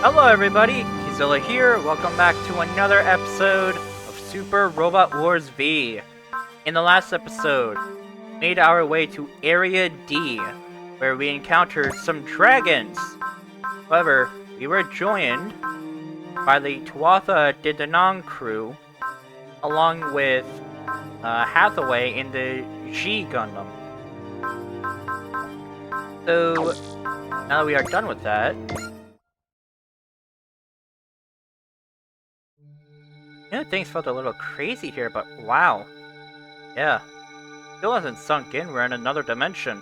Hello everybody, Kizilla here, welcome back to another episode of Super Robot Wars V. In the last episode, we made our way to Area D, where we encountered some dragons. However, we were joined by the Tuatha De Danann crew, along with Hathaway in the G Gundam. So, now that we are done with that, things felt a little crazy here, but wow. Yeah. Still hasn't sunk in, we're in another dimension.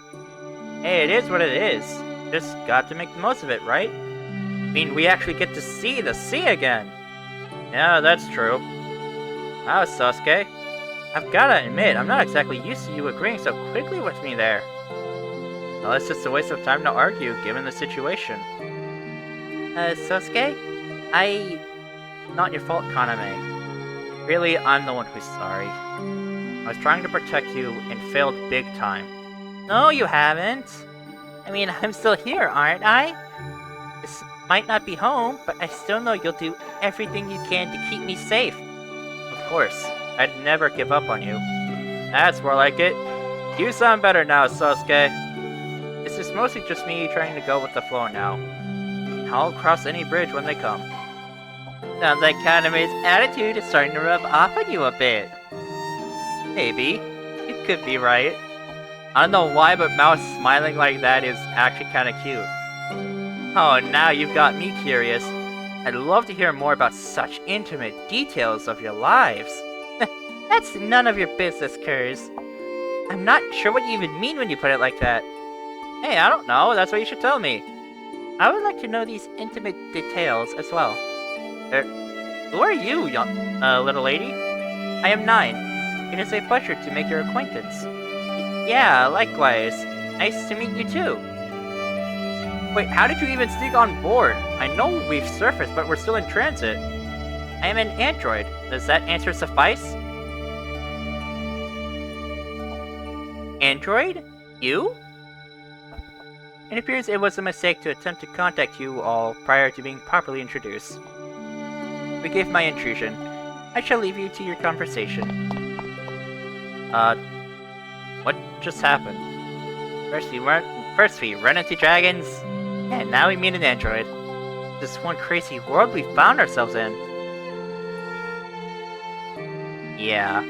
Hey, it is what it is. Just got to make the most of it, right? I mean, we actually get to see the sea again. Yeah, that's true. Wow, Sasuke. I've gotta admit, I'm not exactly used to you agreeing so quickly with me there. Well, it's just a waste of time to argue, given the situation. Sasuke? Not your fault, Kaname. Really, I'm the one who's sorry. I was trying to protect you and failed big time. No, you haven't. I mean, I'm still here, aren't I? This might not be home, but I still know you'll do everything you can to keep me safe. Of course, I'd never give up on you. That's more like it. You sound better now, Sasuke. This is mostly just me trying to go with the flow now. I'll cross any bridge when they come. Sounds like Kaname's attitude is starting to rub off on you a bit. Maybe. You could be right. I don't know why, but Mouse smiling like that is actually kinda cute. Oh, now you've got me curious. I'd love to hear more about such intimate details of your lives. That's none of your business, Kurz. I'm not sure what you even mean when you put it like that. Hey, I don't know. That's what you should tell me. I would like to know these intimate details as well. Who are you, young, little lady? I am 9. It is a pleasure to make your acquaintance. Yeah, likewise. Nice to meet you too. Wait, how did you even sneak on board? I know we've surfaced, but we're still in transit. I am an android. Does that answer suffice? Android? You? It appears it was a mistake to attempt to contact you all prior to being properly introduced. Forgive my intrusion. I shall leave you to your conversation. What just happened? First we run into dragons, and now we meet an android. This one crazy world we found ourselves in. Yeah.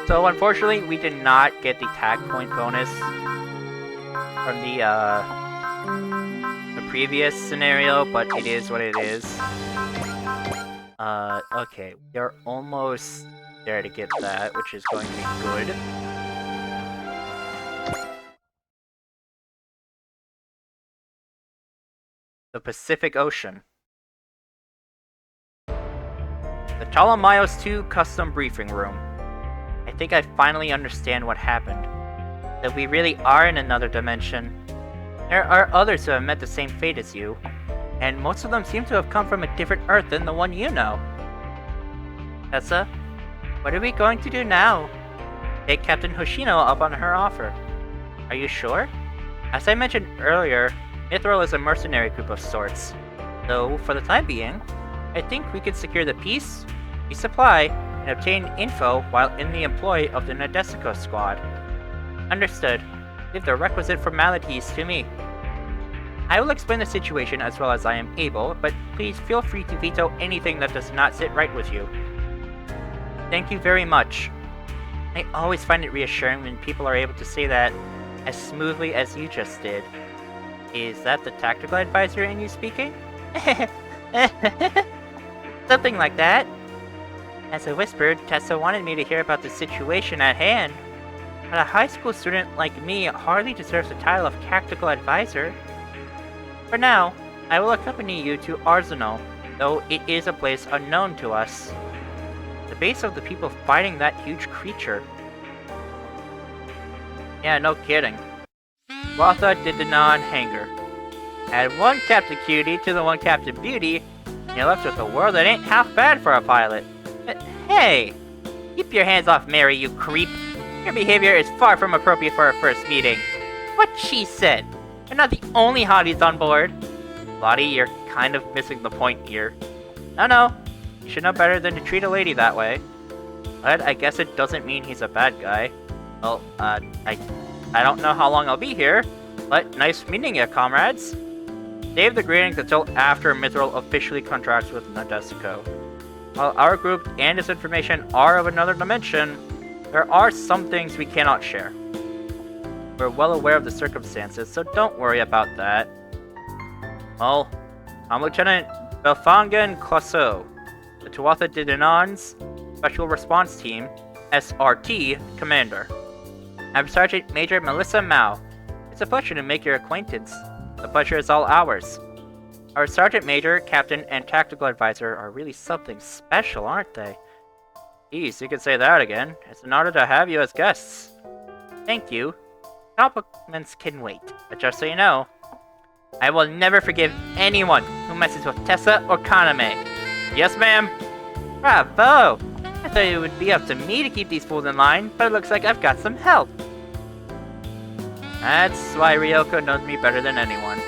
So unfortunately, we did not get the tag point bonus from the previous scenario, but it is what it is. Okay, we are almost there to get that, which is going to be good. The Pacific Ocean. The Ptolemaios 2 Custom Briefing Room. I think I finally understand what happened. That we really are in another dimension. There are others who have met the same fate as you, and most of them seem to have come from a different Earth than the one you know. Tessa, what are we going to do now? Take Captain Hoshino up on her offer. Are you sure? As I mentioned earlier, Mithril is a mercenary group of sorts. So, for the time being, I think we could secure the peace, resupply, and obtain info while in the employ of the Nadesico squad. Understood. Leave the requisite formalities to me. I will explain the situation as well as I am able, but please feel free to veto anything that does not sit right with you. Thank you very much. I always find it reassuring when people are able to say that as smoothly as you just did. Is that the tactical advisor in you speaking? Something like that. As I whispered, Tessa wanted me to hear about the situation at hand. But a high school student like me hardly deserves the title of tactical advisor. For now, I will accompany you to Arzenal, though it is a place unknown to us. The base of the people fighting that huge creature. Yeah, no kidding. Tuatha De Danann Hangar. Add one Captain Cutie to the one Captain Beauty, and you're left with a world that ain't half bad for a pilot. Hey! Keep your hands off Mary, you creep! Your behavior is far from appropriate for our first meeting. What she said! You're not the only hotties on board. Lottie, you're kind of missing the point here. No, you should know better than to treat a lady that way. But I guess it doesn't mean he's a bad guy. Well, I don't know how long I'll be here, but nice meeting you, comrades. Save the greetings until after Mithril officially contracts with Nadesico. While our group and its information are of another dimension, there are some things we cannot share. We're well aware of the circumstances, so don't worry about that. Well, I'm Lieutenant Belfangan Classo, the Tuatha De Danan's Special Response Team, SRT, Commander. I'm Sergeant Major Melissa Mao. It's a pleasure to make your acquaintance. The pleasure is all ours. Our Sergeant Major, Captain, and Tactical Advisor are really something special, aren't they? Geez, you could say that again. It's an honor to have you as guests. Thank you. Compliments can wait, but just so you know, I will never forgive anyone who messes with Tessa or Kaname. Yes, ma'am? Bravo! I thought it would be up to me to keep these fools in line, but it looks like I've got some help. That's why Ryoko knows me better than anyone.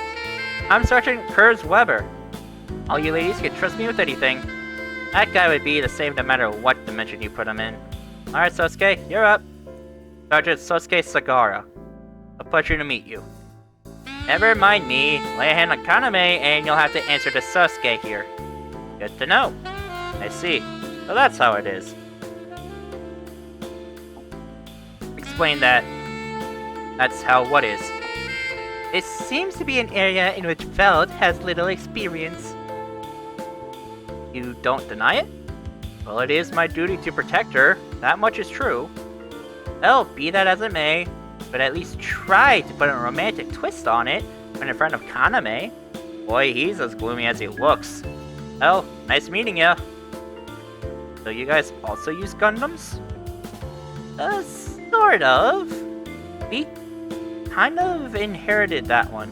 I'm Sergeant Kurz Weber. All you ladies can trust me with anything. That guy would be the same no matter what dimension you put him in. Alright, Sosuke, you're up. Sergeant Sosuke Sagara. A pleasure to meet you. Never mind me. Lay a hand on Kaname and you'll have to answer to Sosuke here. Good to know. I see. So that's how it is. Explain that. That's how what is. It seems to be an area in which Veld has little experience. You don't deny it? Well, it is my duty to protect her. That much is true. Well, be that as it may, but at least try to put a romantic twist on it when in front of Kaname. Boy, he's as gloomy as he looks. Well, nice meeting ya. So you guys also use Gundams? Sort of. We kind of inherited that one.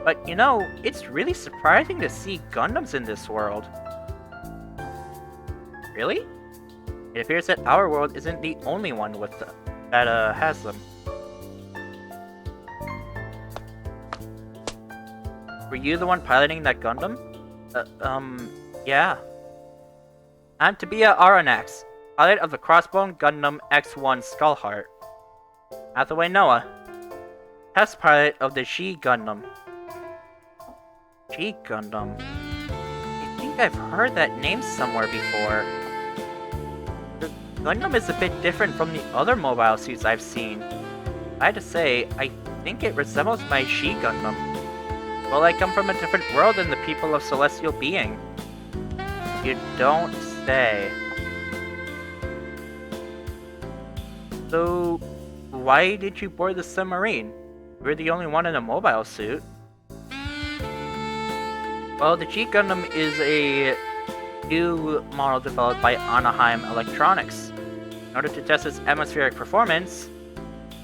But you know, it's really surprising to see Gundams in this world. Really? It appears that our world isn't the only one that has them. Were you the one piloting that Gundam? Yeah. I'm Tabia Aranax, pilot of the Crossbone Gundam X1 Skullheart. Hathaway Noah, test pilot of the G Gundam. G Gundam? I think I've heard that name somewhere before. The Gundam is a bit different from the other mobile suits I've seen. I have to say, I think it resembles my G Gundam. Well, I come from a different world than the people of Celestial Being. You don't say. So, why did you board the submarine? You're the only one in a mobile suit. Well, the G Gundam is a new model developed by Anaheim Electronics. In order to test its atmospheric performance,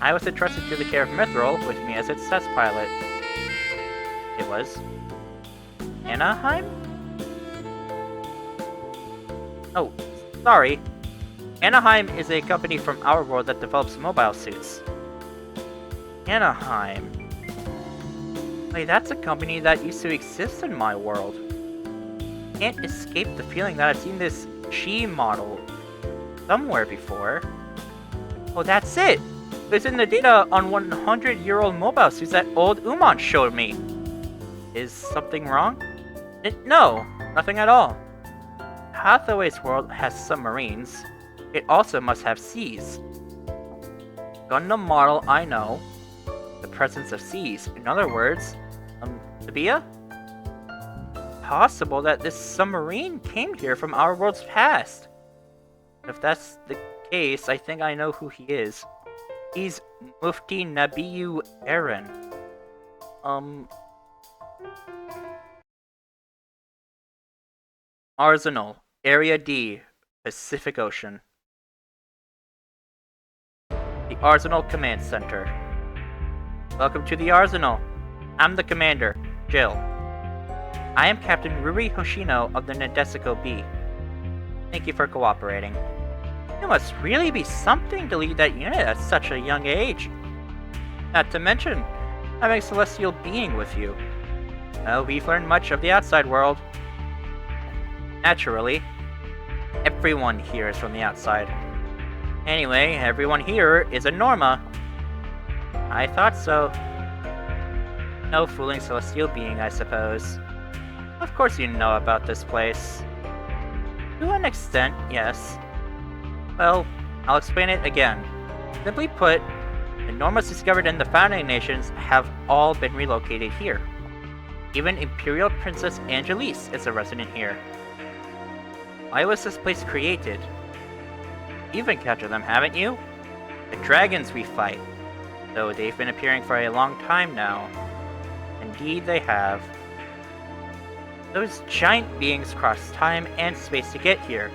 I was entrusted to the care of Mithril with me as its test pilot. It was Anaheim? Oh, sorry. Anaheim is a company from our world that develops mobile suits. Anaheim. Wait, that's a company that used to exist in my world. Can't escape the feeling that I've seen this G model somewhere before. Oh, that's it! It's in the data on 100-year-old mobile suits that old Umon showed me. Is something wrong? No, nothing at all. Hathaway's world has submarines. It also must have seas. Gundam model, I know. The presence of seas. In other words, Tabia? Possible that this submarine came here from our world's past. If that's the case, I think I know who he is. He's Mufti Nabiyu Eren. Arzenal, Area D, Pacific Ocean. The Arzenal Command Center. Welcome to the Arzenal. I'm the commander, Jill. I am Captain Ruri Hoshino of the Nadesico B. Thank you for cooperating. You must really be something to lead that unit at such a young age. Not to mention, having a celestial being with you. Well, we've learned much of the outside world. Naturally, everyone here is from the outside. Anyway, everyone here is a Norma. I thought so. No fooling celestial being, I suppose. Of course you know about this place. To an extent, yes. Well, I'll explain it again. Simply put, the Normas discovered in the founding nations have all been relocated here. Even Imperial Princess Ange is a resident here. Why was this place created? You've encountered them, haven't you? The dragons we fight. Though they've been appearing for a long time now. Indeed they have. Those giant beings cross time and space to get here.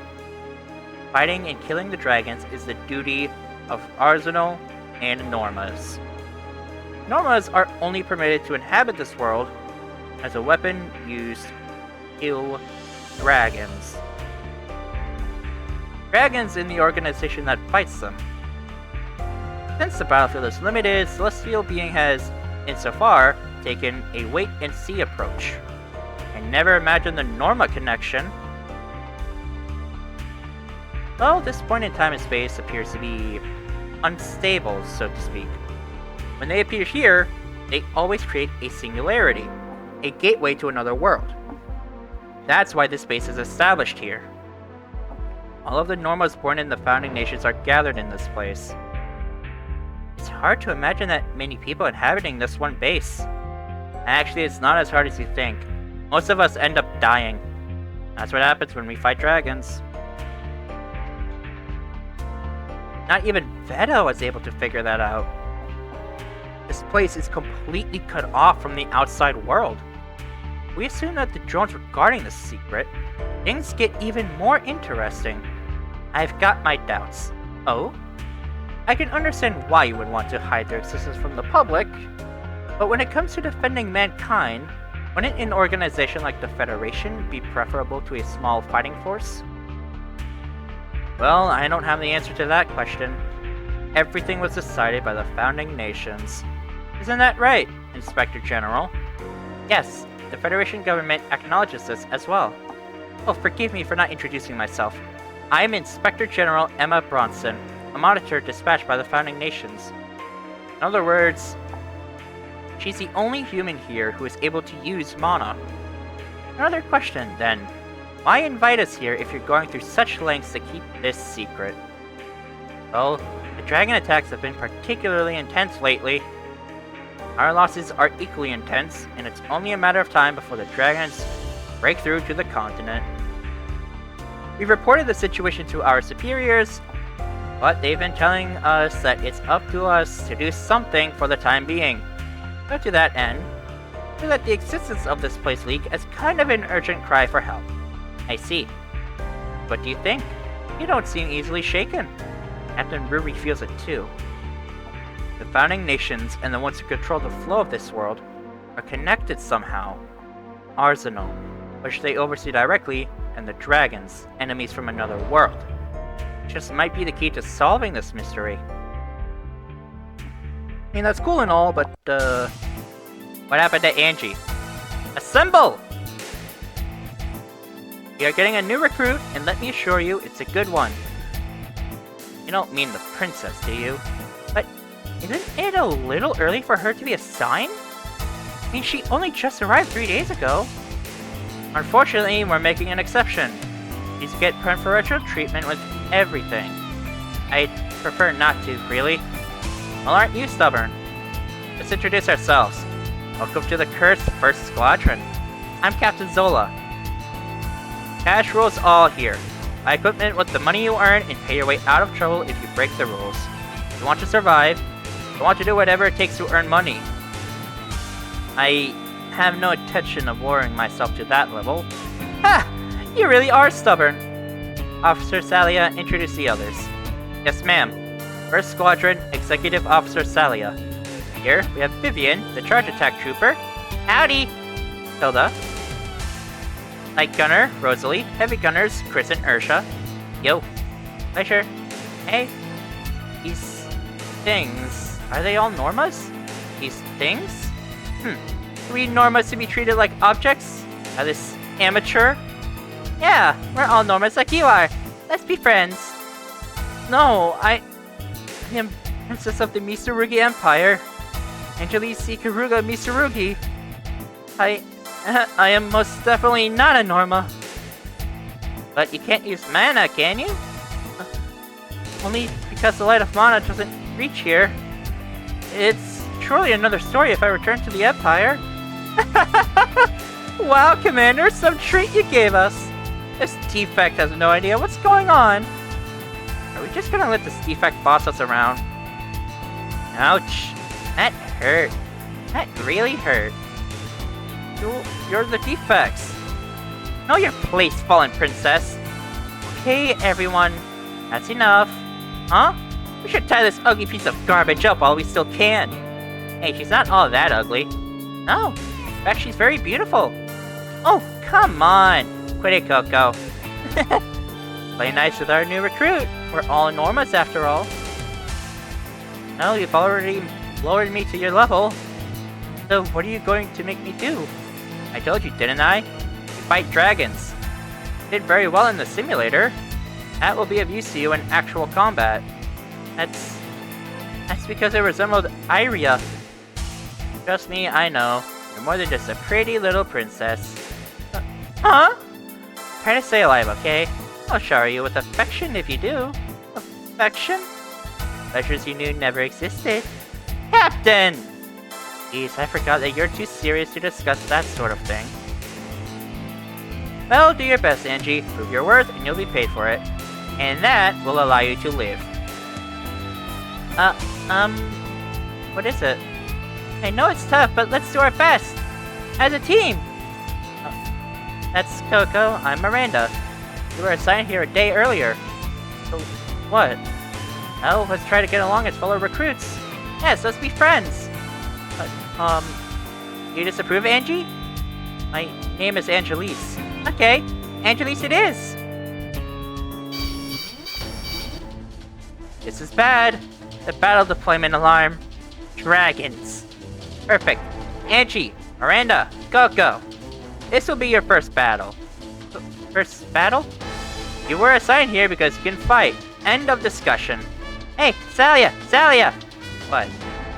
Fighting and killing the dragons is the duty of Arzenal and Normas. Normas are only permitted to inhabit this world as a weapon used to kill dragons. Dragons in the organization that fights them. Since the battlefield is limited, Celestial Being has, insofar, taken a wait-and-see approach. I never imagined the Norma connection. Well, this point in time and space appears to be unstable, so to speak. When they appear here, they always create a singularity, a gateway to another world. That's why this base is established here. All of the Normas born in the founding nations are gathered in this place. It's hard to imagine that many people inhabiting this one base. Actually, it's not as hard as you think. Most of us end up dying. That's what happens when we fight dragons. Not even Veta was able to figure that out. This place is completely cut off from the outside world. We assume that the drones were guarding this secret. Things get even more interesting. I've got my doubts. Oh? I can understand why you would want to hide their existence from the public, but when it comes to defending mankind, wouldn't an organization like the Federation be preferable to a small fighting force? Well, I don't have the answer to that question. Everything was decided by the founding nations. Isn't that right, Inspector General? Yes, the Federation government acknowledges this as well. Oh, forgive me for not introducing myself. I am Inspector General Emma Bronson, a monitor dispatched by the founding nations. In other words, she's the only human here who is able to use mana. Another question, then. Why invite us here if you're going through such lengths to keep this secret? Well, the dragon attacks have been particularly intense lately. Our losses are equally intense, and it's only a matter of time before the dragons break through to the continent. We've reported the situation to our superiors, but they've been telling us that it's up to us to do something for the time being. So to that end, we feel that the existence of this place leak as kind of an urgent cry for help. I see. What do you think? You don't seem easily shaken. Captain Ruby feels it too. The founding nations and the ones who control the flow of this world are connected somehow. Arzenal, which they oversee directly, and the dragons, enemies from another world. Just might be the key to solving this mystery. I mean, that's cool and all, but, what happened to Ange? Assemble! We are getting a new recruit, and let me assure you, it's a good one. You don't mean the princess, do you? But isn't it a little early for her to be assigned? I mean, she only just arrived 3 days ago. Unfortunately, we're making an exception. She's get preferential treatment with everything. I'd prefer not to, really. Well, aren't you stubborn? Let's introduce ourselves. Welcome to the Cursed First Squadron. I'm Captain Zola. Cash rules all here. Buy equipment with the money you earn and pay your way out of trouble if you break the rules. If you want to survive, you want to do whatever it takes to earn money. I have no intention of lowering myself to that level. Ha! You really are stubborn! Officer Salia, introduce the others. Yes, ma'am. First Squadron, Executive Officer Salia. Here, we have Vivian, the Charge Attack Trooper. Howdy! Hilda. Light Gunner, Rosalie. Heavy Gunners, Chris and Ursha. Yo. Pleasure. Hey. These things... Are they all Normas? These things? we Normas to be treated like objects? By this amateur? Yeah, we're all Normas like you are. Let's be friends. No, I am Princess of the Mitsurugi Empire. Angelisi Karuga Mitsurugi. I am most definitely not a Norma. But you can't use mana, can you? Only because the light of mana doesn't reach here. It's surely another story if I return to the Empire. Wow, Commander, some treat you gave us. This defect has no idea what's going on. Are we just gonna let this defect boss us around? Ouch. That hurt. That really hurt. You're the defects. Know your place, fallen princess. Okay, everyone. That's enough. Huh? We should tie this ugly piece of garbage up while we still can. Hey, she's not all that ugly. No. In fact, she's very beautiful. Oh, come on. Quit it, Coco. Play nice with our new recruit. We're all Normas after all. Well, you've already lowered me to your level. So what are you going to make me do? I told you, didn't I? You fight dragons. You did very well in the simulator. That will be of use to you in actual combat. That's because it resembled Iria. Trust me, I know. You're more than just a pretty little princess. Huh? Try to stay alive, okay? I'll shower you with affection if you do. Affection? Pleasures you knew never existed. Captain! Jeez, I forgot that you're too serious to discuss that sort of thing. Well, do your best, Ange. Prove your worth and you'll be paid for it. And that will allow you to live. What is it? I know it's tough, but let's do our best! As a team! That's Coco, I'm Miranda. We were assigned here a day earlier. So, what? Well, let's try to get along as fellow recruits. Yes, let's be friends! You disapprove, Angie? My name is Angelise. Okay, Angelise it is! This is bad. The battle deployment alarm. Dragons. Perfect. Angie, Miranda, Coco. This will be your first battle. First battle? You were assigned here because you can fight. End of discussion. Hey, Salia! What?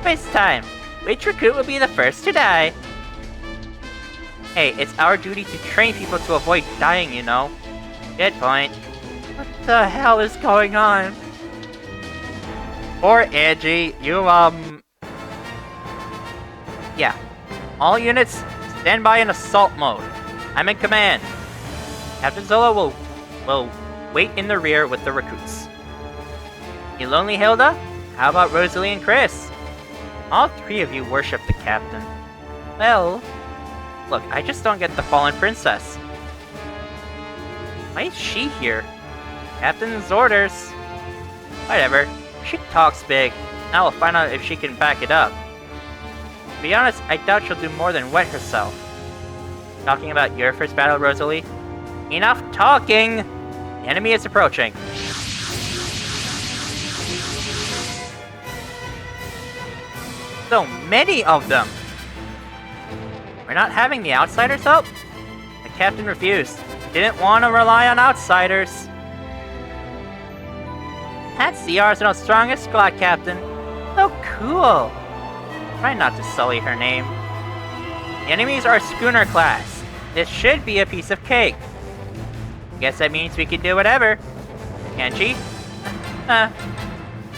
Quiz time. Which recruit will be the first to die? Hey, it's our duty to train people to avoid dying, you know. Good point. What the hell is going on? Poor Angie, yeah. All units, stand by in assault mode. I'm in command. Captain Zola will wait in the rear with the recruits. You lonely Hilda? How about Rosalie and Chris? All three of you worship the captain. Well, look, I just don't get the fallen princess. Why is she here? Captain's orders. Whatever. She talks big. Now we'll find out if she can back it up. To be honest, I doubt she'll do more than wet herself. Talking about your first battle, Rosalie? Enough talking! The enemy is approaching. So many of them! We're not having the outsiders help? The captain refused. Didn't want to rely on outsiders. That's the Arzenal's strongest squad, Captain. So cool. Try not to sully her name. The enemies are schooner class. This should be a piece of cake. Guess that means we can do whatever. Can't she?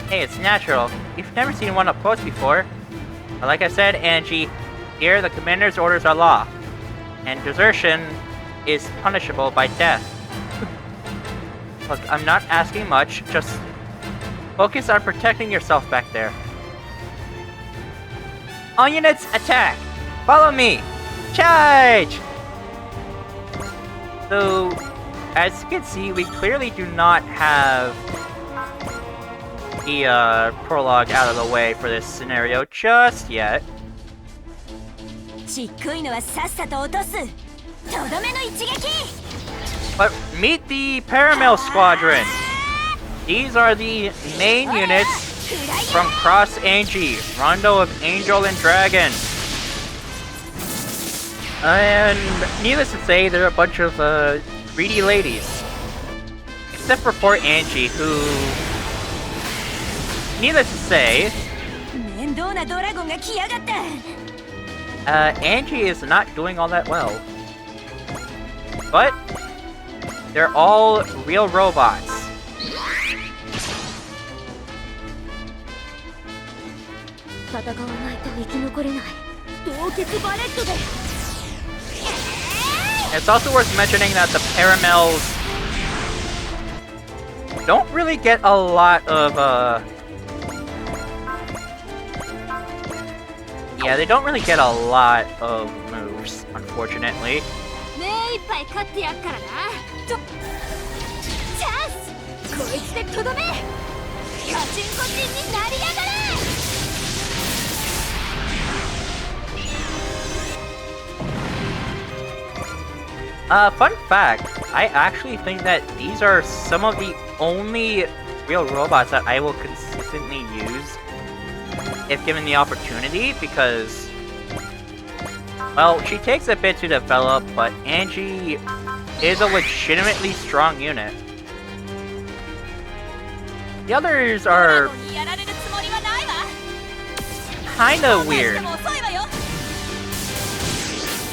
Hey, it's natural. You've never seen one up close before. But like I said, Angie, here the commander's orders are law. And desertion is punishable by death. Look, I'm not asking much, just focus on protecting yourself back there. All units, attack! Follow me! Charge! So, as you can see, we clearly do not have the prologue out of the way for this scenario just yet. But meet the Paramail Squadron! These are the main units from Cross Ange, Rondo of Angel and Dragon. And needless to say, there are a bunch of greedy ladies. Except for poor Ange, who... Needless to say... Ange is not doing all that well. But... they're all real robots. It's also worth mentioning that the Paramels don't really get a lot of, yeah, they don't really get a lot of moves, unfortunately. Fun fact, I actually think that these are some of the only real robots that I will consistently use if given the opportunity, because, well, she takes a bit to develop, but Ange is a legitimately strong unit. The others are kinda weird,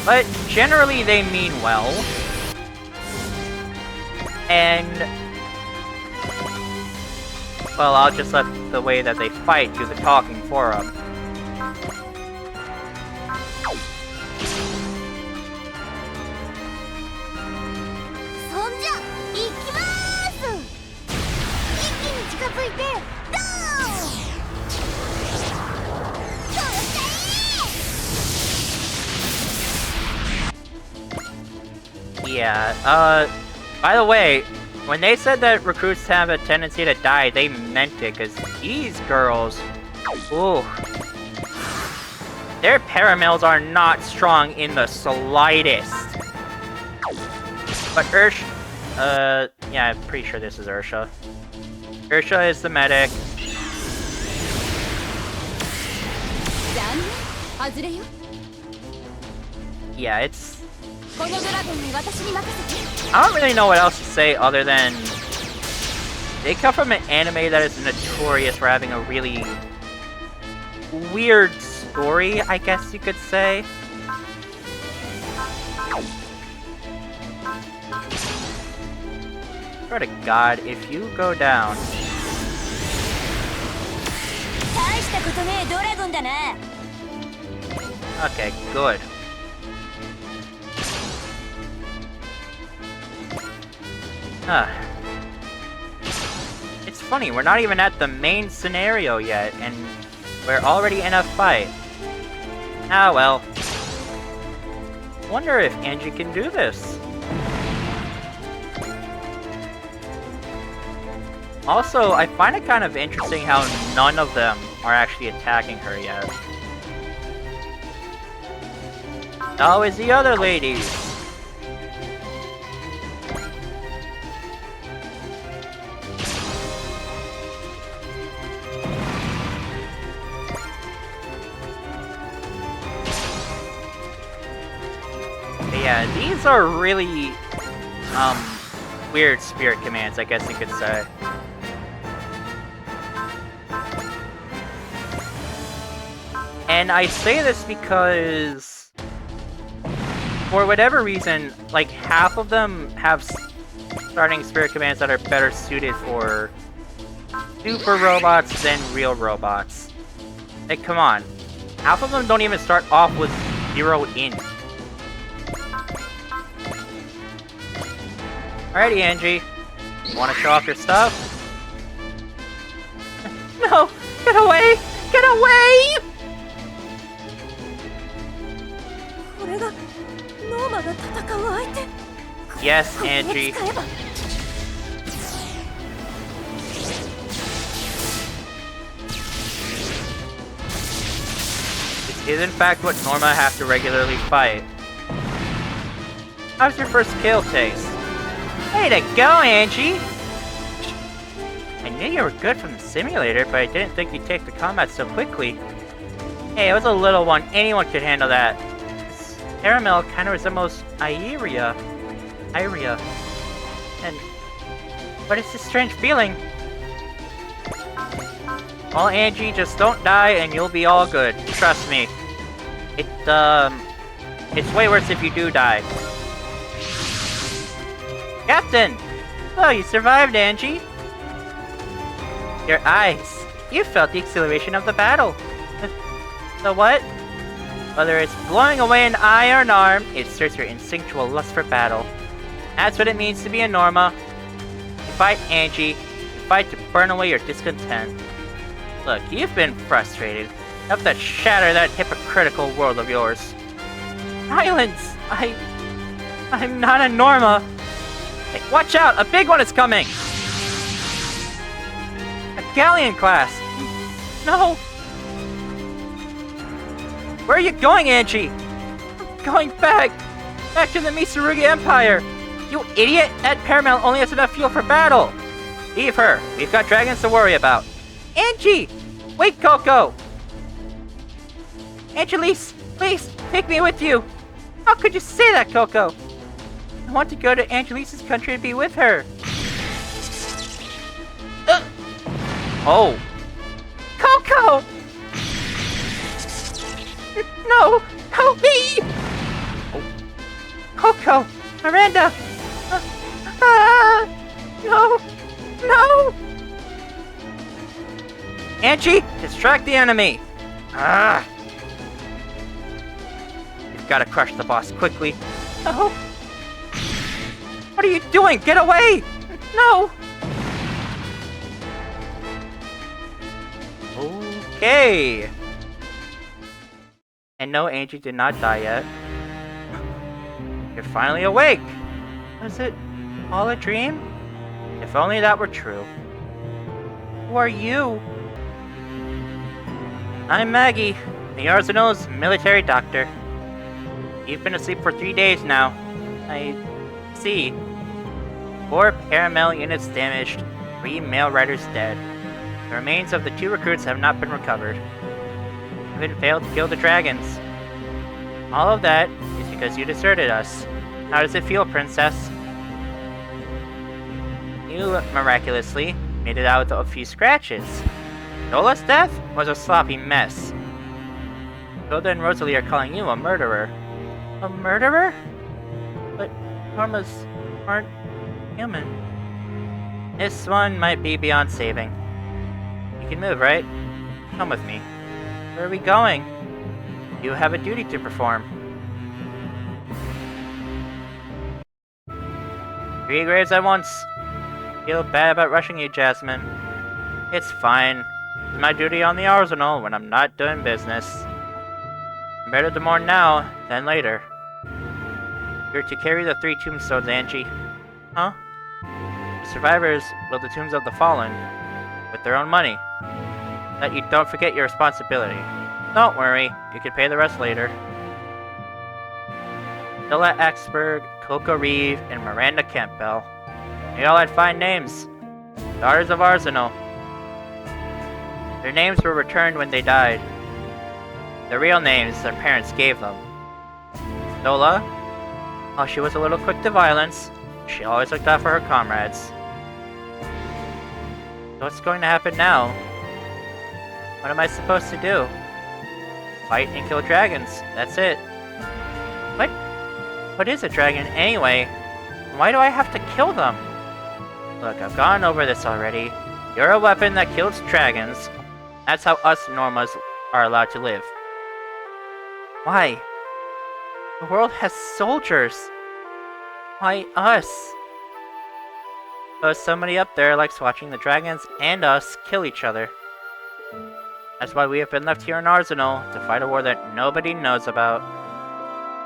but generally they mean well. And, well, I'll just let the way that they fight do the talking for them. Yeah, by the way, when they said that recruits have a tendency to die, they meant it, because these girls, ooh, their paramels are not strong in the slightest. But Ursha, yeah, I'm pretty sure this is Ursha. Ursha is the medic. Yeah, it's... I don't really know what else to say other than... they come from an anime that is notorious for having a really... weird story, I guess you could say. Swear to God, if you go down... Okay, good. It's funny, we're not even at the main scenario yet, and we're already in a fight. Ah well. Wonder if Ange can do this. Also, I find it kind of interesting how none of them are actually attacking her yet. Oh, it's the other ladies! Yeah, these are really, weird spirit commands, I guess you could say. And I say this because, for whatever reason, like, half of them have starting spirit commands that are better suited for super robots than real robots. Like, come on. Half of them don't even start off with 0 in. Alrighty, Ange. Wanna show off your stuff? No! Get away! Get away! Yes, Ange. This is in fact what Norma have to regularly fight. How's your first kill taste? Way to go, Ange! I knew you were good from the simulator, but I didn't think you'd take the combat so quickly. Hey, it was a little one. Anyone could handle that. caramel kind of resembles Iria. And but it's a strange feeling. Well, Angie, just don't die and you'll be all good. Trust me. It's way worse if you do die. Captain! Oh, you survived, Angie. Your eyes. You felt the exhilaration of the battle. The what? Whether it's blowing away an eye or an arm, it stirs your instinctual lust for battle. That's what it means to be a Norma. You fight Angie. You fight to burn away your discontent. Look, you've been frustrated. Enough to shatter that hypocritical world of yours. Silence! I'm not a Norma. Hey, watch out! A big one is coming! A galleon class! No! Where are you going, Angie? I'm going back! Back to the Mitsurugi Empire! You idiot! That Paramount only has enough fuel for battle! Leave her! We've got dragons to worry about! Angie! Wait, Coco! Angelise! Please, take me with you! How could you say that, Coco? I want to go to Angelise's country and be with her! Oh! Coco! No! Help me! Oh. Coco! Miranda! No! No! Angie! Distract the enemy! You've got to crush the boss quickly. No! What are you doing? Get away! No! Okay. And no, Angie did not die yet. You're finally awake! Was it all a dream? If only that were true. Who are you? I'm Maggie, the Arzenal's military doctor. You've been asleep for 3 days now. I see. 4 paramel units damaged, 3 male riders dead. The remains of the 2 recruits have not been recovered. You haven't failed to kill the dragons. All of that is because you deserted us. How does it feel, Princess? You, miraculously, made it out with a few scratches. Nola's death was a sloppy mess. Hilda and Rosalie are calling you a murderer. A murderer? But Normas aren't human. This one might be beyond saving. You can move, right? Come with me. Where are we going? You have a duty to perform. 3 graves at once. Feel bad about rushing you, Jasmine. It's fine. It's my duty on the Arzenal when I'm not doing business. Better to mourn now than later. You're to carry the 3 tombstones, Angie. Huh? The survivors build the tombs of the fallen with their own money. That you don't forget your responsibility. Don't worry, you can pay the rest later. Stella Axberg, Coco Reeve, and Miranda Campbell. They all had fine names. Daughters of Arzenal. Their names were returned when they died. The real names their parents gave them. Stola, while she was a little quick to violence, she always looked out for her comrades. So what's going to happen now? What am I supposed to do? Fight and kill dragons. That's it. What? What is a dragon anyway? Why do I have to kill them? Look, I've gone over this already. You're a weapon that kills dragons. That's how us Normas are allowed to live. Why? The world has soldiers. Why us? Because somebody up there likes watching the dragons and us kill each other. That's why we have been left here in Arzenal to fight a war that nobody knows about.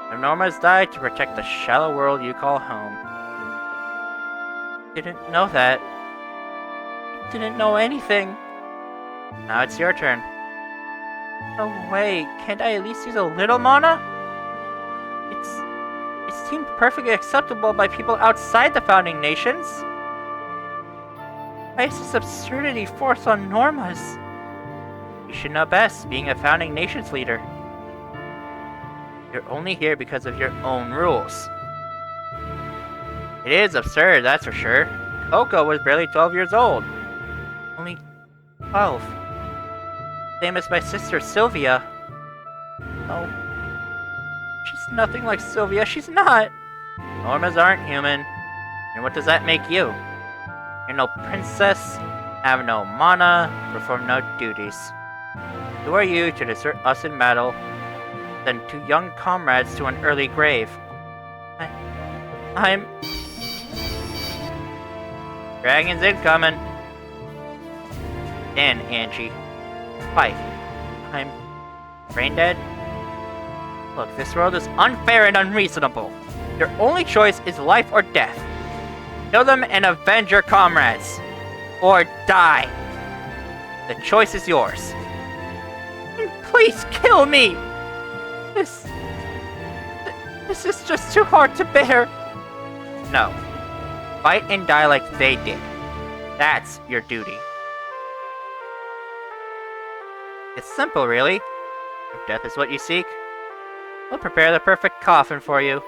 The Normas died to protect the shallow world you call home. Didn't know that. Didn't know anything. Now it's your turn. No way, can't I at least use a little mana? It seemed perfectly acceptable by people outside the founding nations. Why is this absurdity forced on Normas? You should know best, being a founding nations leader. You're only here because of your own rules. It is absurd, that's for sure. Coco was barely 12 years old. Only 12. Same as my sister, Sylvia. Oh. She's nothing like Sylvia, she's not. Normas aren't human. And what does that make you? You're no princess, have no mana, perform no duties. Who are you to desert us in battle, send 2 young comrades to an early grave? I'm... Dragons incoming. Dan, Angie. Fight. I'm... brain dead? Look, this world is unfair and unreasonable. Your only choice is life or death. Kill them and avenge your comrades. Or die. The choice is yours. Please kill me! This is just too hard to bear. No. Fight and die like they did. That's your duty. It's simple, really. If death is what you seek, we'll prepare the perfect coffin for you.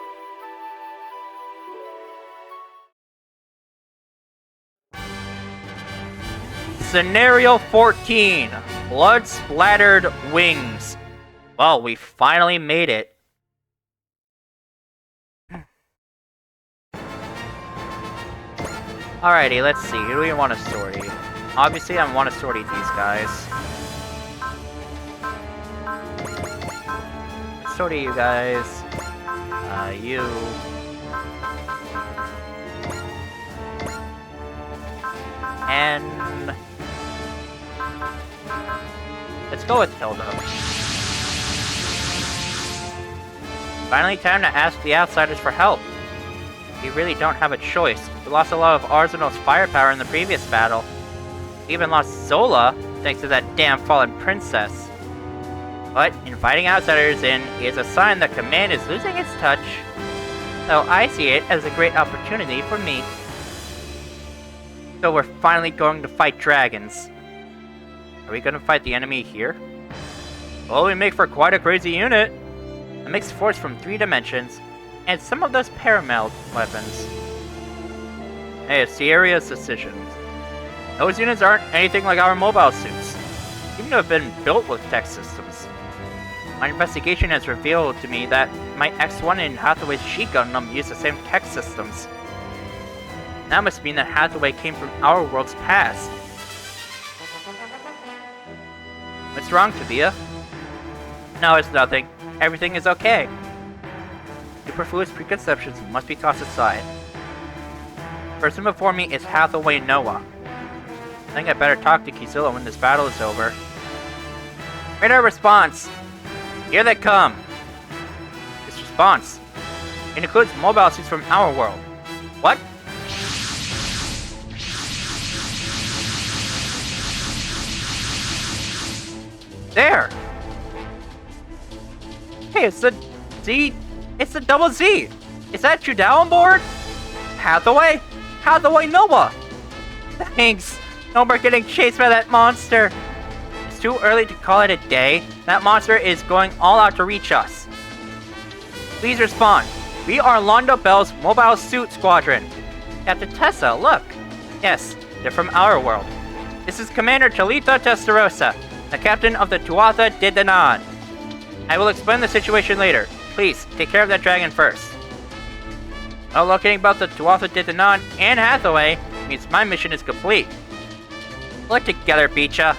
Scenario 14. Blood-splattered wings. Well, we finally made it. Alrighty, let's see. Who do we want to sortie? Obviously, I want to sortie these guys. Let's sortie you guys. You. And... let's go with Hilda. Finally time to ask the outsiders for help. We really don't have a choice. We lost a lot of Arzenal's firepower in the previous battle. We even lost Zola, thanks to that damn fallen princess. But inviting outsiders in is a sign that command is losing its touch. So I see it as a great opportunity for me. So we're finally going to fight dragons. Are we gonna fight the enemy here? Well, we make for quite a crazy unit. A mixed force from 3 dimensions, and some of those paramount weapons. Hey, it's the area's decision. Those units aren't anything like our mobile suits. Even to have been built with tech systems. My investigation has revealed to me that my X1 and Hathaway's She Gundam use the same tech systems. That must mean that Hathaway came from our world's past. What's wrong, Tabia? No, it's nothing. Everything is okay. Superfluous preconceptions must be tossed aside. The person before me is Hathaway Noah. I think I better talk to Kizilla when this battle is over. Radar response! Here they come! This response. It includes mobile suits from our world. What? There! Hey, it's the Z... it's the double Z! Is that Judau on board? Hathaway? Hathaway Noah! Thanks! No more getting chased by that monster! It's too early to call it a day. That monster is going all out to reach us. Please respond. We are Londo Bell's Mobile Suit Squadron. Captain Tessa, look! Yes, they're from our world. This is Commander Chalita Testarossa, the captain of the Tuatha De Danann. I will explain the situation later. Please, take care of that dragon first. Well, locating both the Tuatha De Danann and Hathaway means my mission is complete. Look together, Beecha.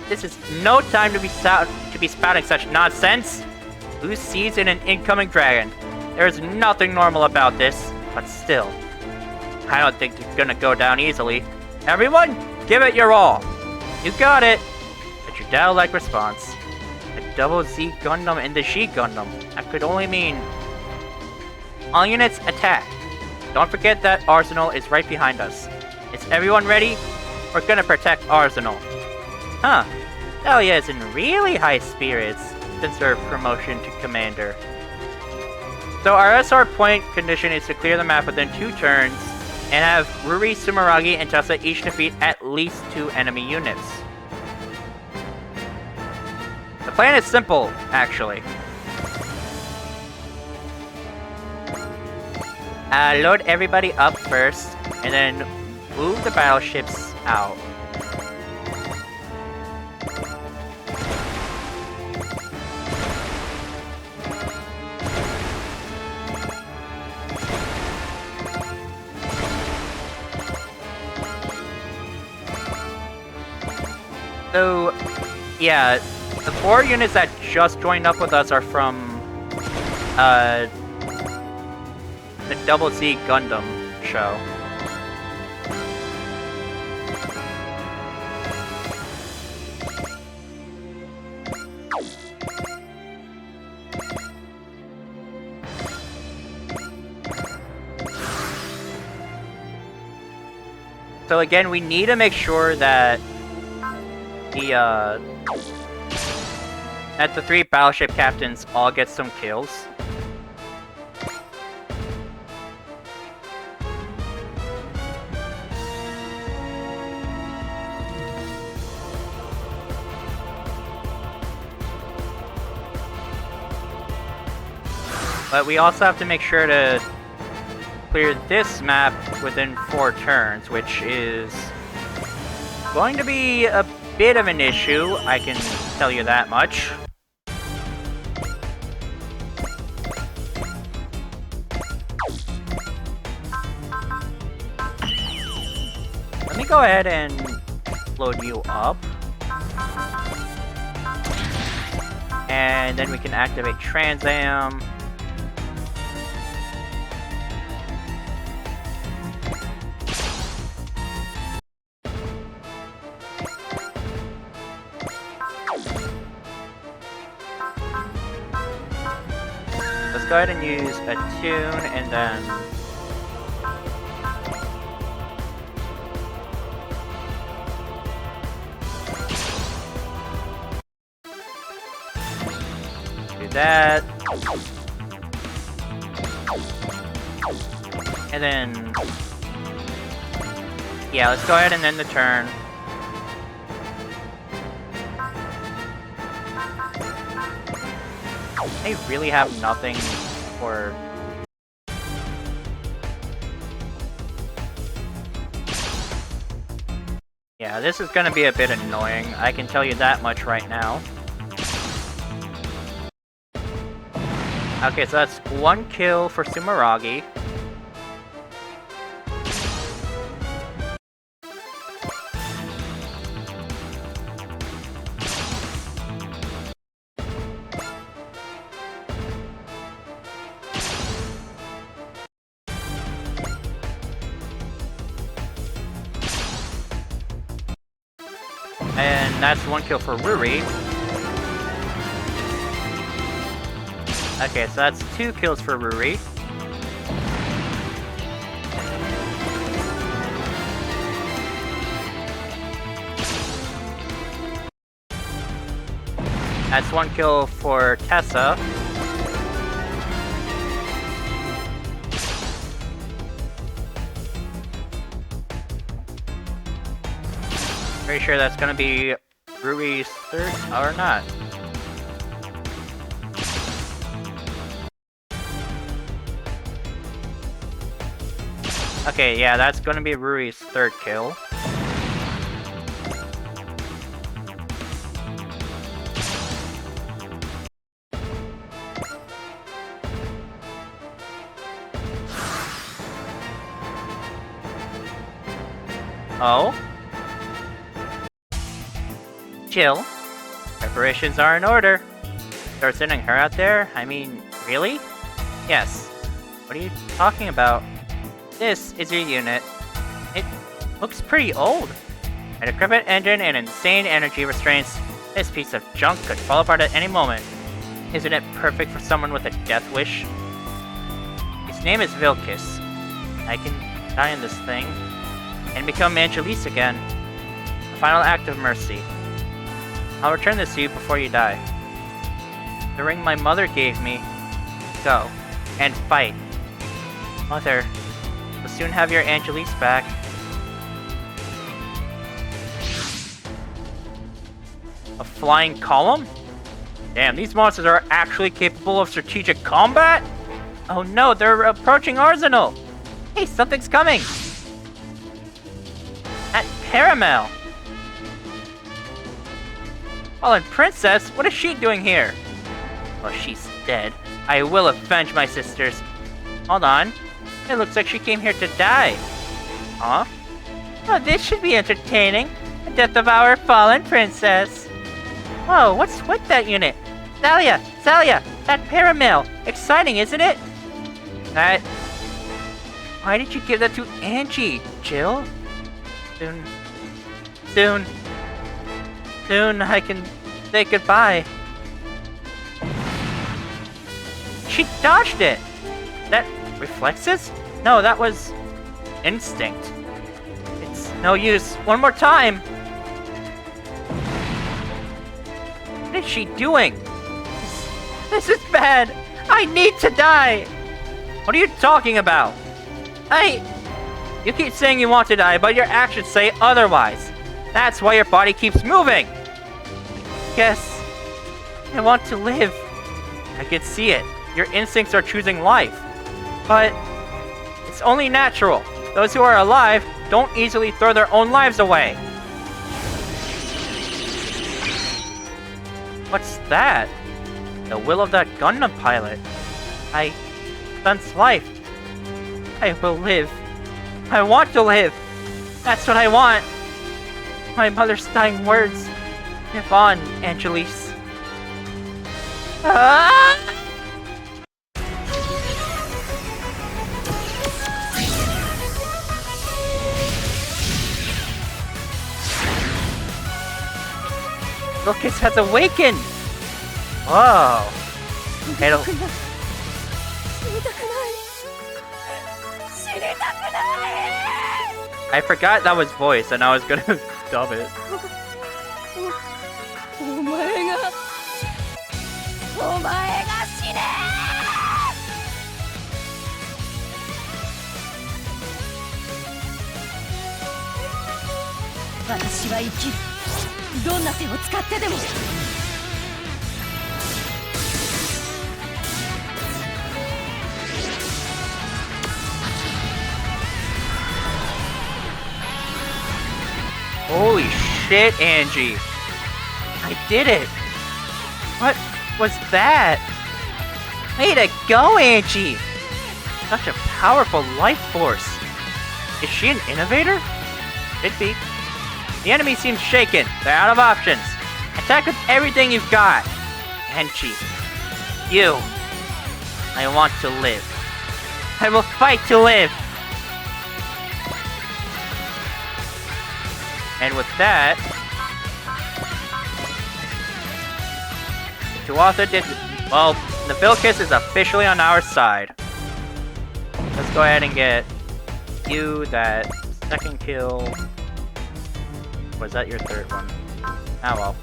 This is no time to be spouting such nonsense. Loose seas in an incoming dragon. There is nothing normal about this, but still. I don't think it's gonna go down easily. Everyone, give it your all. You got it. A Judau-like response. A double Z Gundam and the She Gundam. That could only mean... all units, attack. Don't forget that Arzenal is right behind us. Is everyone ready? We're gonna protect Arzenal. Huh. Dahlia is in really high spirits since her promotion to commander. So our SR point condition is to clear the map within 2 turns and have Ruri, Sumeragi, and Tessa each defeat at least 2 enemy units. The plan is simple, actually. Load everybody up first, and then move the battleships out. So, yeah, the 4 units that just joined up with us are from the Double Z Gundam show. So again, we need to make sure that the 3 battleship captains all get some kills. But we also have to make sure to clear this map within 4 turns, which is going to be a bit of an issue, I can tell you that much. Let me go ahead and load you up. And then we can activate Transam. Let's go ahead and use a tune and then do that. And then yeah, let's go ahead and end the turn. They really have nothing for... Yeah, this is gonna be a bit annoying, I can tell you that much right now. Okay, so that's 1 kill for Sumeragi. And that's 1 kill for Ruri. Okay, so that's 2 kills for Ruri. That's 1 kill for Tessa. Pretty sure that's gonna be Rui's 3rd, or not. Okay, yeah, that's gonna be Rui's 3rd kill. Oh? Chill. Preparations are in order. Start sending her out there? I mean, really? Yes. What are you talking about? This is your unit. It looks pretty old. A decrepit engine and insane energy restraints. This piece of junk could fall apart at any moment. Isn't it perfect for someone with a death wish? His name is Vilkiss. I can die in this thing and become Angelis again. A final act of mercy. I'll return this to you before you die. The ring my mother gave me. Go. And fight. Mother, we'll soon have your Angelis back. A flying column? Damn, these monsters are actually capable of strategic combat? Oh no, they're approaching Arzenal! Hey, something's coming! That Caramel! Fallen Princess? What is she doing here? Well, she's dead. I will avenge my sisters. Hold on. It looks like she came here to die. Huh? Oh, this should be entertaining. The death of our fallen princess. Whoa, what's with that unit? Thalia! That Paramil! Exciting, isn't it? That... Why did you give that to Ange, Jill? Soon I can say goodbye. She dodged it! That reflexes? No, that was... instinct. It's no use. One more time! What is she doing? This is bad! I need to die! What are you talking about? You keep saying you want to die, but your actions say otherwise. That's why your body keeps moving! Yes, I want to live. I can see it. Your instincts are choosing life. But it's only natural. Those who are alive don't easily throw their own lives away. What's that? The will of that Gundam pilot. I sense life. I will live. I want to live. That's what I want. My mother's dying words. Live on, Angelis. Ah! Vilkiss has awakened! Whoa! I forgot that was voice and I was gonna dub it. Holy shit, Ange! I did it! What was that? Way to go, Ange! Such a powerful life force! Is she an innovator? Could be. The enemy seems shaken. They're out of options. Attack with everything you've got! Ange, you. I want to live. I will fight to live! And with that, the author did well. The Vilkiss is officially on our side. Let's go ahead and get you that second kill. Was that your third one? Ah well.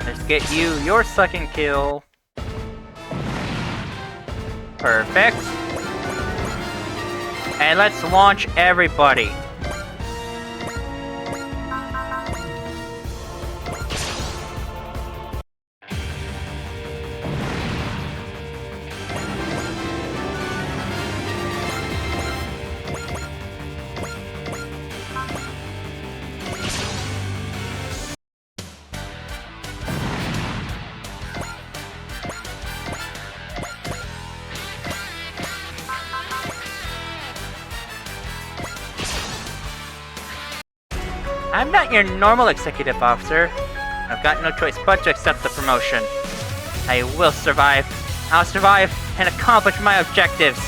Let's get you your second kill. Perfect. And let's launch everybody. I'm not your normal executive officer. I've got no choice but to accept the promotion. I will survive. I'll survive and accomplish my objectives.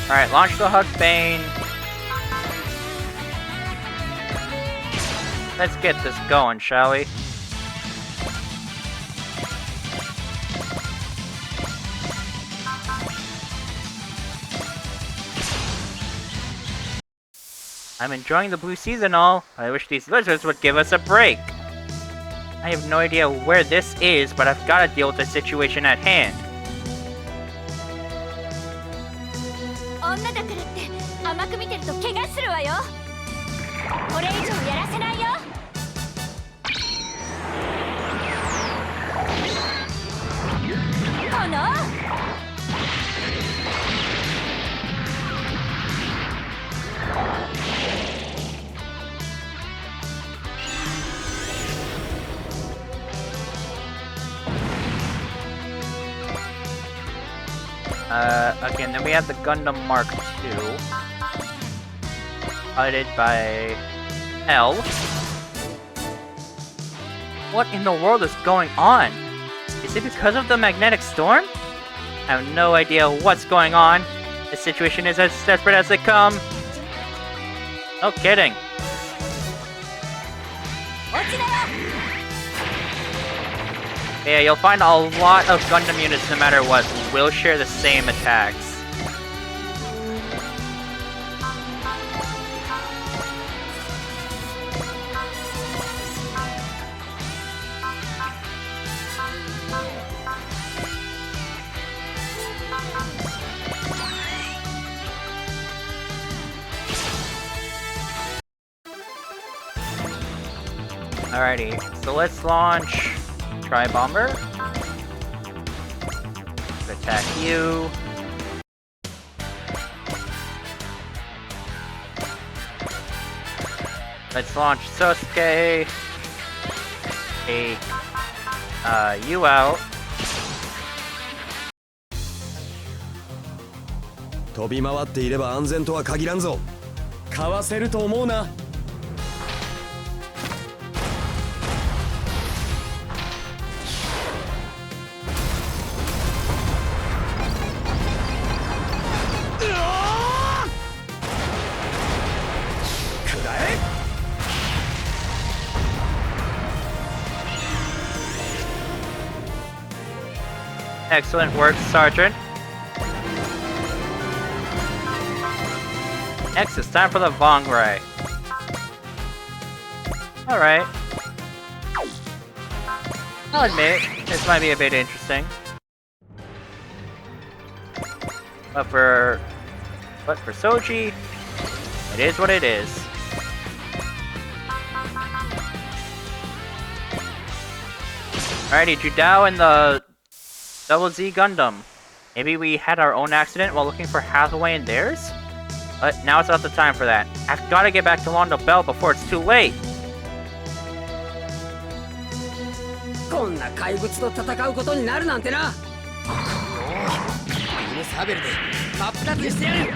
Alright, launch the Hug Bane. Let's get this going, shall we? I'm enjoying the blue seas and all. I wish these lizards would give us a break. I have no idea where this is, but I've got to deal with the situation at hand. 女だからって甘く見てると怪我するわよ。これ以上やらせないよ。このOkay, and then we have the Gundam Mark II, piloted by L. What in the world is going on? Is it because of the magnetic storm? I have no idea what's going on. This situation is as desperate as they come. No kidding. Yeah, you'll find a lot of Gundam units, no matter what, will share the same attacks. Alrighty, so let's launch Tri-Bomber. Attack you. Let's launch Sosuke. Take you out. 飛び回っていれば安全とは限らんぞ。かわせると思うな。Excellent work, Sergeant. Next, it's time for the Vongrai. Alright. I'll admit, this might be a bit interesting. But for Soji, it is what it is. Alrighty, Judau and the Double Z Gundam. Maybe we had our own accident while looking for Hathaway and theirs? But now it's not the time for that. I've got to get back to Londo Bell before it's too late. こんな怪物と戦うことになるなんてな。このサベルで真っ二つにしてやる。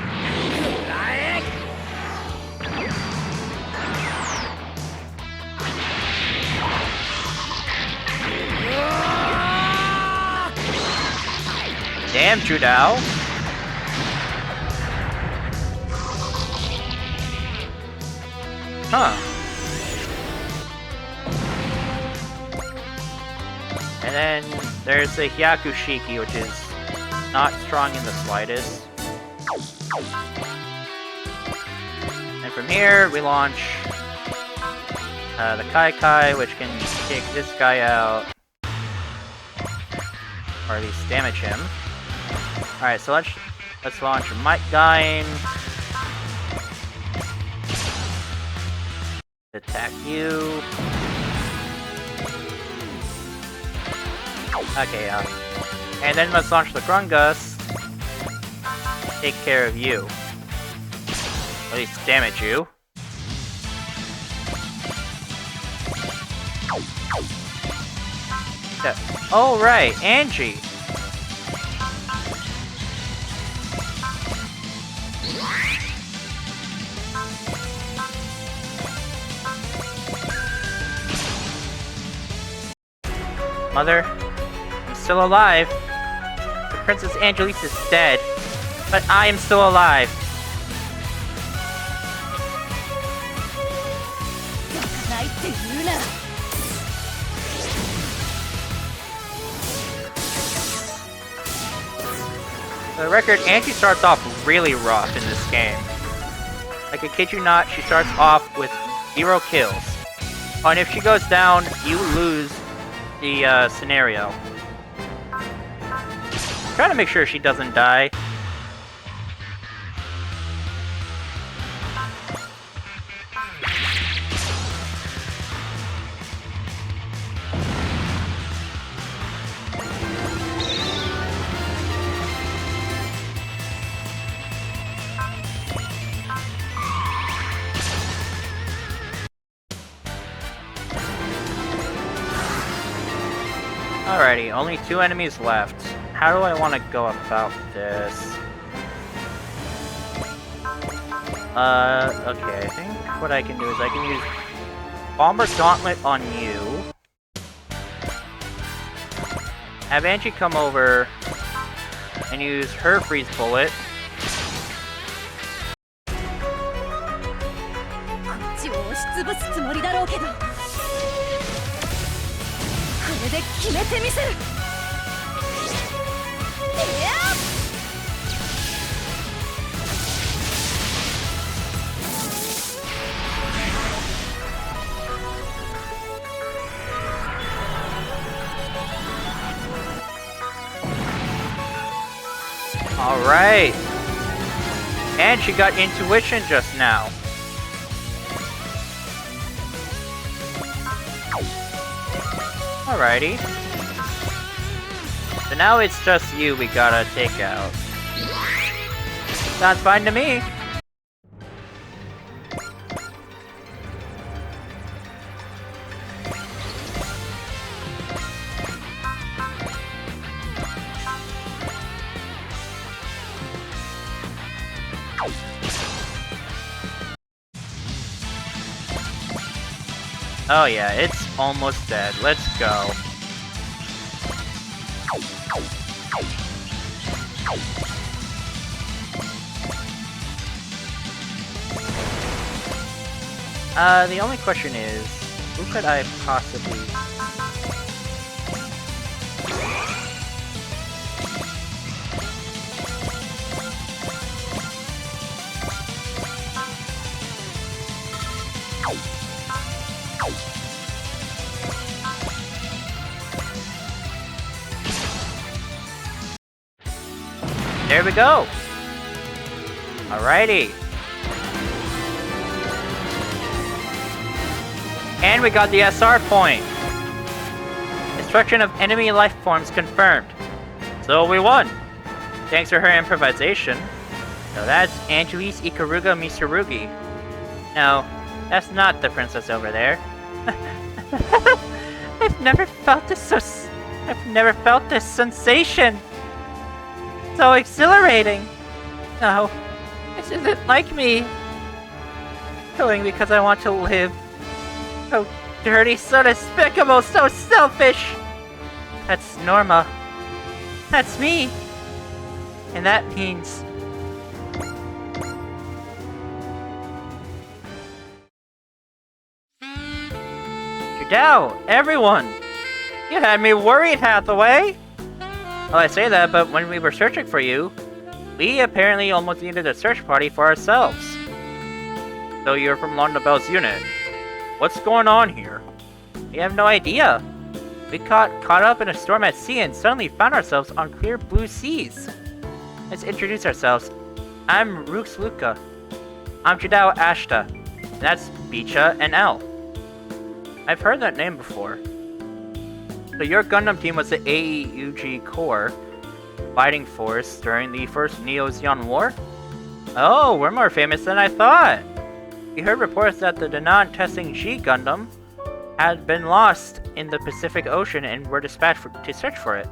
Damn, Judau. Huh. And then there's the Hyakushiki, which is not strong in the slightest. And from here, we launch the Kai Kai, which can take this guy out. Or at least damage him. Alright, so let's launch Might Gain. Attack you. Okay, and then let's launch the Grungus. Take care of you. At least damage you. Oh right, Ange. Mother, I'm still alive. The Princess Angelise is dead, but I am still alive. For the record, Ange starts off really rough in this game. I kid you not, she starts off with 0 kills. Oh, and if she goes down, you lose the scenario. Try to make sure she doesn't die. Alrighty, only 2 enemies left. How do I want to go about this? Okay, I think what I can do is I can use Bomber Gauntlet on you. Have Angie come over and use her Freeze Bullet. こっちを押しつぶすつもりだろうけど、これで決めてみせる。いや！ Alright! And she got intuition just now. Alrighty. So now it's just you we gotta take out. Sounds fine to me. Oh yeah, it's almost dead. Let's go. The only question is, who could I possibly... There we go! Alrighty! And we got the SR point! Destruction of enemy life forms confirmed. So we won! Thanks to her improvisation. So that's Angelis Ikaruga Mitsurugi. No, that's not the princess over there. I've never felt this sensation! So exhilarating! No, this isn't like me. Killing because I want to live. So dirty, so despicable, so selfish! That's Norma. That's me! And that means... Judau! Everyone! You had me worried, Hathaway! Well, I say that, but when we were searching for you, we apparently almost needed a search party for ourselves. So you're from Londa Bell's unit. What's going on here? We have no idea. We got caught up in a storm at sea and suddenly found ourselves on clear blue seas. Let's introduce ourselves. I'm Rux Luca. I'm Judau Ashta. And that's Bicha and L. I've heard that name before. So your Gundam team was the AEUG Corps fighting force during the first Neo-Zeon War? Oh, we're more famous than I thought! We heard reports that the Danan Testing G Gundam had been lost in the Pacific Ocean and were dispatched to search for it.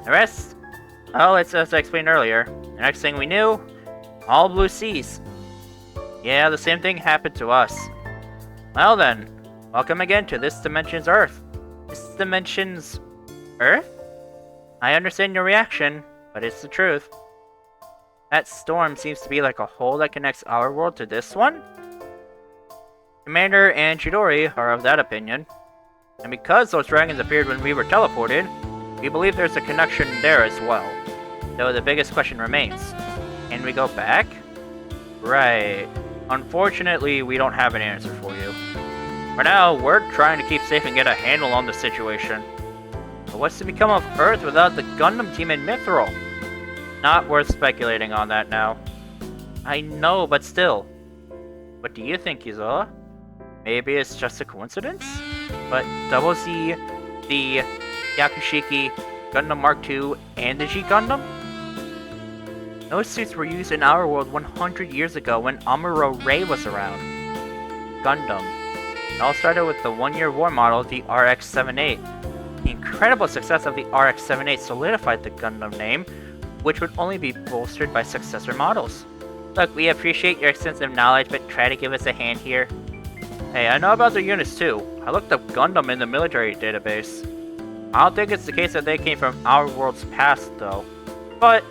The rest? Oh, it's as I explained earlier. The next thing we knew, all blue seas. Yeah, the same thing happened to us. Well then, welcome again to this dimension's Earth. This dimension's... Earth? I understand your reaction, but it's the truth. That storm seems to be like a hole that connects our world to this one? Commander and Chidori are of that opinion. And because those dragons appeared when we were teleported, we believe there's a connection there as well. Though the biggest question remains. Can we go back? Right. Unfortunately, we don't have an answer for you. For now, we're trying to keep safe and get a handle on the situation. But what's to become of Earth without the Gundam team in Mithril? Not worth speculating on that now. I know, but still. What do you think, Yuzoa? Maybe it's just a coincidence? But Double Z, the Yakushiki, Gundam Mark II, and the G Gundam? Those suits were used in our world 100 years ago when Amuro Ray was around. Gundam. It all started with the one-year war model, the RX-78. The incredible success of the RX-78 solidified the Gundam name, which would only be bolstered by successor models. Look, we appreciate your extensive knowledge, but try to give us a hand here. Hey, I know about the units too. I looked up Gundam in the military database. I don't think it's the case that they came from our world's past, though. But,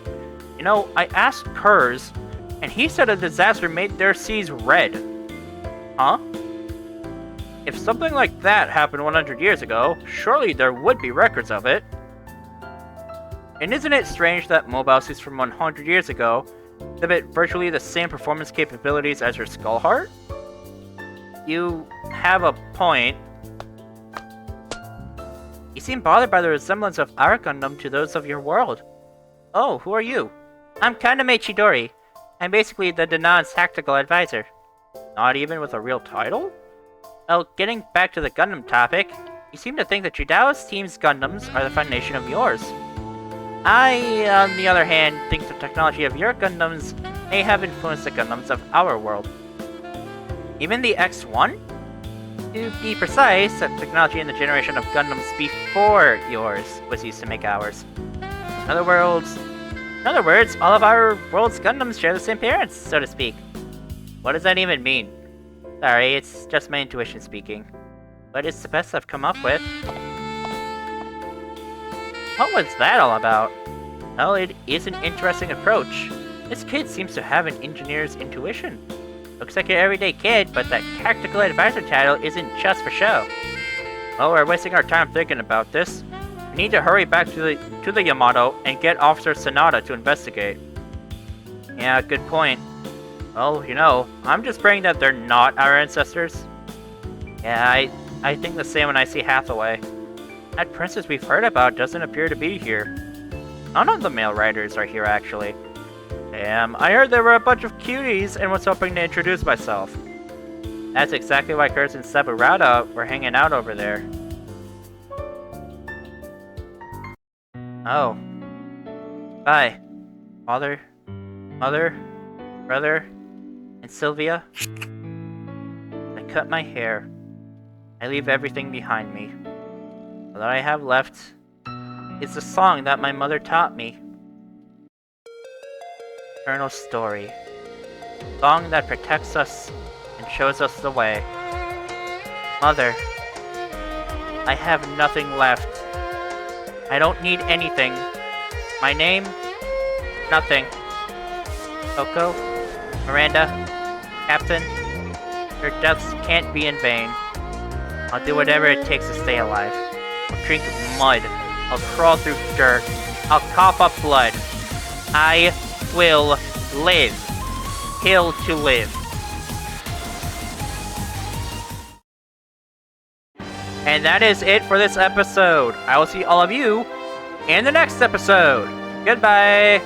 you know, I asked Kurz, and he said a disaster made their seas red. Huh? If something like that happened 100 years ago, surely there would be records of it. And isn't it strange that mobile suits from 100 years ago exhibit virtually the same performance capabilities as your Skullheart? You have a point. You seem bothered by the resemblance of our Gundam to those of your world. Oh, who are you? I'm Kaname Chidori. I'm basically the Danan's tactical advisor. Not even with a real title? Well, getting back to the Gundam topic, you seem to think that Judau's team's Gundams are the foundation of yours. I, on the other hand, think the technology of your Gundams may have influenced the Gundams of our world. Even the X-1? To be precise, the technology in the generation of Gundams before yours was used to make ours. In other words, all of our world's Gundams share the same parents, so to speak. What does that even mean? Sorry, it's just my intuition speaking. But it's the best I've come up with. What was that all about? Well, it is an interesting approach. This kid seems to have an engineer's intuition. Looks like an everyday kid, but that tactical advisor title isn't just for show. Well, we're wasting our time thinking about this. We need to hurry back to the Yamato and get Officer Sanada to investigate. Yeah, good point. Well, you know, I'm just praying that they're not our ancestors. Yeah, I think the same when I see Hathaway. That princess we've heard about doesn't appear to be here. None of the male riders are here, actually. Damn, I heard there were a bunch of cuties and was hoping to introduce myself. That's exactly why Kurz and Saburada were hanging out over there. Oh. Bye. Father, mother, brother, and Sylvia. I cut my hair. I leave everything behind me. All that I have left is the song that my mother taught me. Eternal story. A song that protects us and shows us the way. Mother, I have nothing left. I don't need anything. My name? Nothing. Coco? Miranda? Captain? Your deaths can't be in vain. I'll do whatever it takes to stay alive. I'll drink mud. I'll crawl through dirt. I'll cough up blood. I will live. Kill to live. And that is it for this episode. I will see all of you in the next episode. Goodbye.